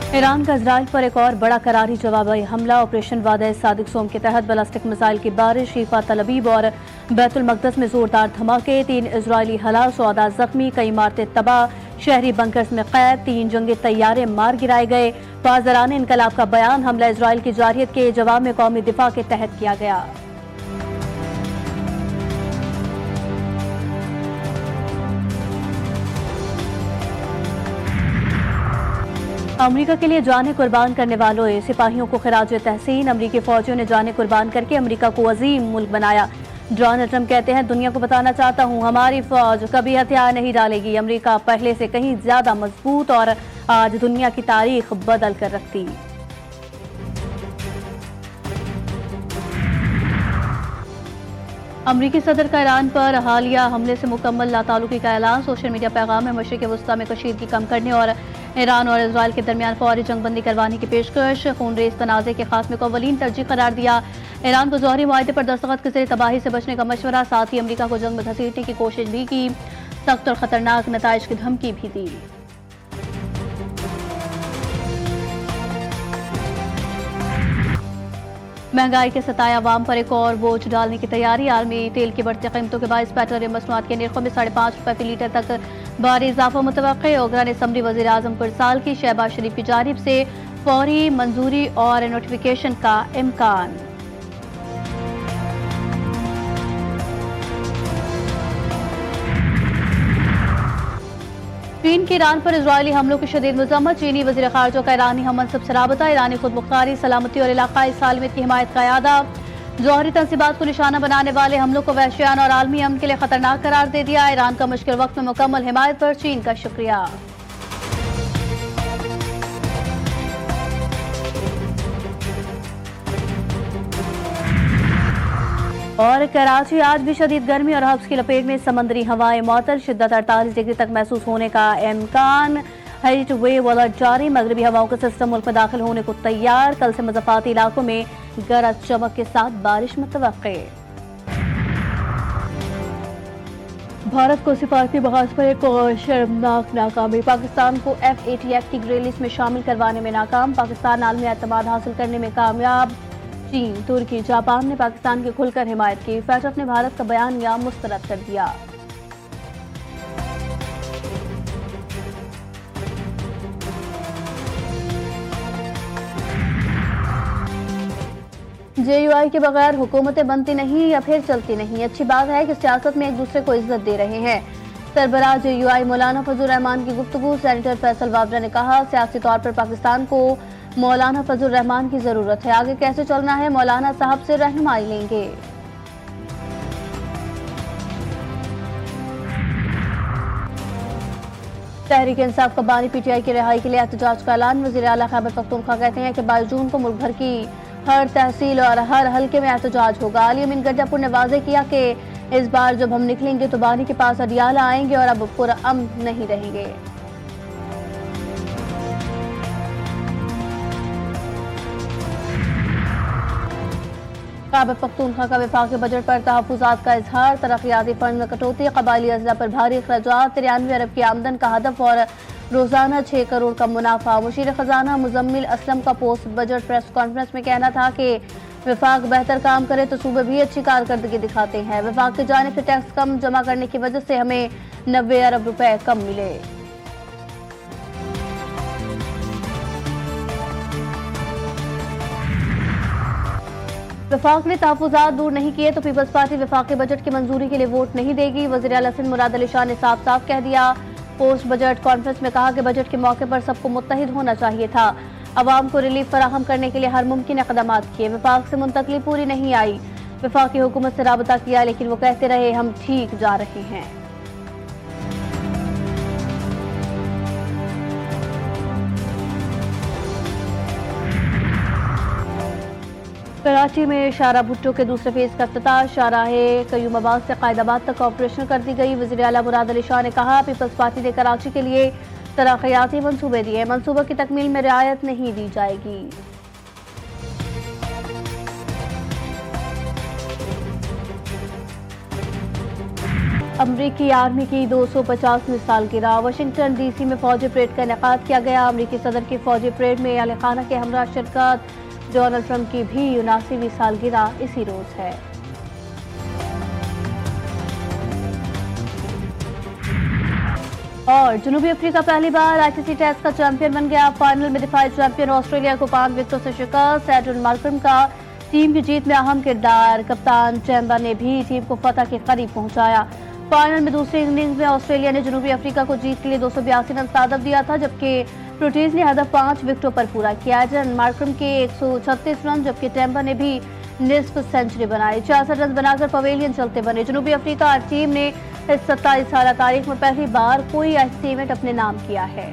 Iran का Israel पर एक और बड़ा करारी जवाबी हमला। ऑपरेशन वादा सादिक सोम के तहत बैलिस्टिक मिसाइल की बारिश, शीफा तलबीब और बैतुल मकदस में जोरदार धमाके, 3 इजरायली हलाक, 14 जख्मी, कई इमारतें तबाह, शहरी बंकर्स में कैद, 3 जंगी तैयारे मार गिराए गए। वज़ीरान इनकलाब का बयान, हमला इजराइल की जारियत के जवाब में कौमी दिफा के तहत किया गया। अमरीका के लिए जाने कुर्बान करने वालों सिपाहियों को खिराज तहसीन। अमरीकी फौजियों ने जाने कुर्बान करके अमरीका को अजीम मुल्क बनाया। डोनाल्ड ट्रंप कहते हैं, दुनिया को बताना चाहता हूं, हमारी फौज कभी हथियार नहीं डालेगी। अमरीका पहले से कहीं ज्यादा मजबूत और आज दुनिया की तारीख बदल कर रखती। अमरीकी सदर का ईरान पर हालिया हमले से मुकम्मल लाताल्लुकी का ऐलान। सोशल मीडिया पैगाम में मशरिक़ वस्ता में कशीदगी कम करने और ईरान और इजराइल के दरमियान फौरी जंगबंदी करवाने की पेशकश। खूनरेज़ तनाज़े के खात्मे को अवलीन तरजीह करार दिया। ईरान को जौहरी मुआहदे पर दस्तखत के जरिए तबाही से बचने का मशवरा। साथ ही अमरीका को जंग में घसीटने की कोशिश भी की। सख्त और खतरनाक नताइज की धमकी भी दी। महंगाई के सताए अवाम पर एक और बोझ डालने की तैयारी। आलमी तेल की बढ़ती कीमतों के बायस पेट्रोलियम मसनूआत के निर्खों में 5.5 रुपये फी लीटर तक भारी इजाफा मुतवक्के। ओगरान असम्बली वज़ीर आज़म कुरसाल की शहबाज शरीफ की जानिब से फौरी मंजूरी और नोटिफिकेशन का इम्कान। चीन के ईरान पर इजरायली हमलों की शदीद मजम्मत। चीनी वज़ीर ख़ारजा का ईरानी हममनसब से राबता। ईरानी खुद मुख्तारी, सलामती और इलाकाई सालमियत की हिमायत का इरादा। जौहरी तंसीबात को निशाना बनाने वाले हमलों को वहशियाना और आलमी अमन के लिए खतरनाक करार दे दिया। ईरान का मुश्किल वक्त में मुकम्मल हिमायत पर चीन का शुक्रिया। और कराची आज भी शदीद गर्मी और हब्स की लपेट में। समंदरी हवाएं मअतल, शिद्दत 48 डिग्री तक महसूस होने का इम्कान। हीट वेव अलर्ट जारी। मगरबी हवाओं का सिस्टम मुल्क में दाखिल होने को तैयार। कल से मुज़फ़्फ़राती इलाकों में गरज चमक के साथ बारिश मुतवक्के। भारत को सिफारती बहास पर एक और शर्मनाक नाकामी। पाकिस्तान को FATF की ग्रे लिस्ट में शामिल करवाने में नाकाम। पाकिस्तान आलमी एतमाद हासिल करने में कामयाब। चीन, तुर्की, जापान ने पाकिस्तान की खुलकर हिमायत की। FATF ने भारत का बयानिया मुस्तरद कर दिया। JUI के बगैर हुकूमतें बनती नहीं या फिर चलती नहीं। अच्छी बात है कि सियासत में एक दूसरे को इज्जत दे रहे हैं। सरबराह JUI मौलाना फजल रहमान की गुफ्तगू। सेनेटर फैसल वावरा ने कहा, सियासी तौर पर पाकिस्तान को मौलाना फजल रहमान की जरूरत है। आगे कैसे चलना है, मौलाना साहब से रहनुमाई लेंगे। तहरीक इंसाफ का बानी PTI की रिहाई के लिए एहतजाज का ऐलान। वज़ीर आला खैबर पख्तूनख्वा कहते हैं कि 22 जून को मुल्क भर की हर तहसील और हर हल्के में एहतजाज होगा। अली अमीन गंजापुर ने वाज़ेह किया कि इस बार जब हम निकलेंगे तो बानी के पास अडियाला आएंगे और अब पुरअमन नहीं रहेंगे। खैबर पख्तूनख्वा का वफाकी बजट पर तहफ़्फ़ुज़ात का इजहार। तरक्याती फंड में कटौती, कबायली अज़ला पर भारी अखराजात। 93 अरब की आमदन का हदफ और रोजाना 6 करोड़ का मुनाफा। मुशीर खजाना मुजम्मिल असलम का पोस्ट बजट प्रेस कॉन्फ्रेंस में कहना था कि वफाक बेहतर काम करे तो सूबे भी अच्छी कारकर्दगी दिखाते हैं। वफाक की जानिब से टैक्स कम जमा करने की वजह से हमें 90 अरब रुपए कम मिले। वफाक ने तहफ़्फ़ुज़ात दूर नहीं किए तो पीपल्स पार्टी वफाकी बजट की मंजूरी के लिए वोट नहीं देगी। वज़ीर आला सिंध मुराद अली शाह ने साफ साफ कह दिया। पोस्ट बजट कॉन्फ्रेंस में कहा कि बजट के मौके पर सबको मुत्तहिद होना चाहिए था। अवाम को रिलीफ फराहम करने के लिए हर मुमकिन इक़दामात किए। वफाक से मुंतकली पूरी नहीं आई। वफाकी हुकूमत से राबता किया लेकिन वो कहते रहे हम ठीक जा रहे हैं। कराची में शारा भुट्टो के दूसरे फेज का इफ्तिताह। शाहराहे कयूमाबाद से कायदाबाद तक ऑपरेशन कर दी गई। वज़ीर आला मुराद अली शाह ने कहा, पीपल्स पार्टी ने कराची के लिए तरक्याती मंसूबे दिए, मंसूबों की तकमील में रियायत नहीं दी जाएगी। अमरीकी आर्मी की 250वीं सालगिरह। वाशिंगटन डीसी में फौजी परेड का इनेकाद किया गया। अमरीकी सदर की फौजी परेड में अली खाना के हमरा शिरकत। डोनाल्ड ट्रंप की भी 79वीं सालगिरह इसी रोज है। और जनूबी अफ्रीका पहली बार आईसीसी टेस्ट का चैंपियन बन गया। फाइनल में दिफाई चैंपियन ऑस्ट्रेलिया को 5 विकेटों से शिकस्त। एडन मार्करम का टीम की जीत में अहम किरदार। कप्तान चैम्बर ने भी टीम को फतह के करीब पहुंचाया। फाइनल में दूसरी इनिंग्स में ऑस्ट्रेलिया ने जनूबी अफ्रीका को जीत के लिए 282 रन सादब दिया था, जबकि प्रोटीज ने हदफ 5 विकेटों पर पूरा किया। एडन मार्करम के 136 रन, जबकि चैम्बर ने भी निस्फ सेंचुरी बनाई। 66 रन बनाकर पवेलियन चलते बने। जनूबी अफ्रीका टीम ने इस 27 साल तारीख में पहली बार कोई ऐसी इवेंट अपने नाम किया है।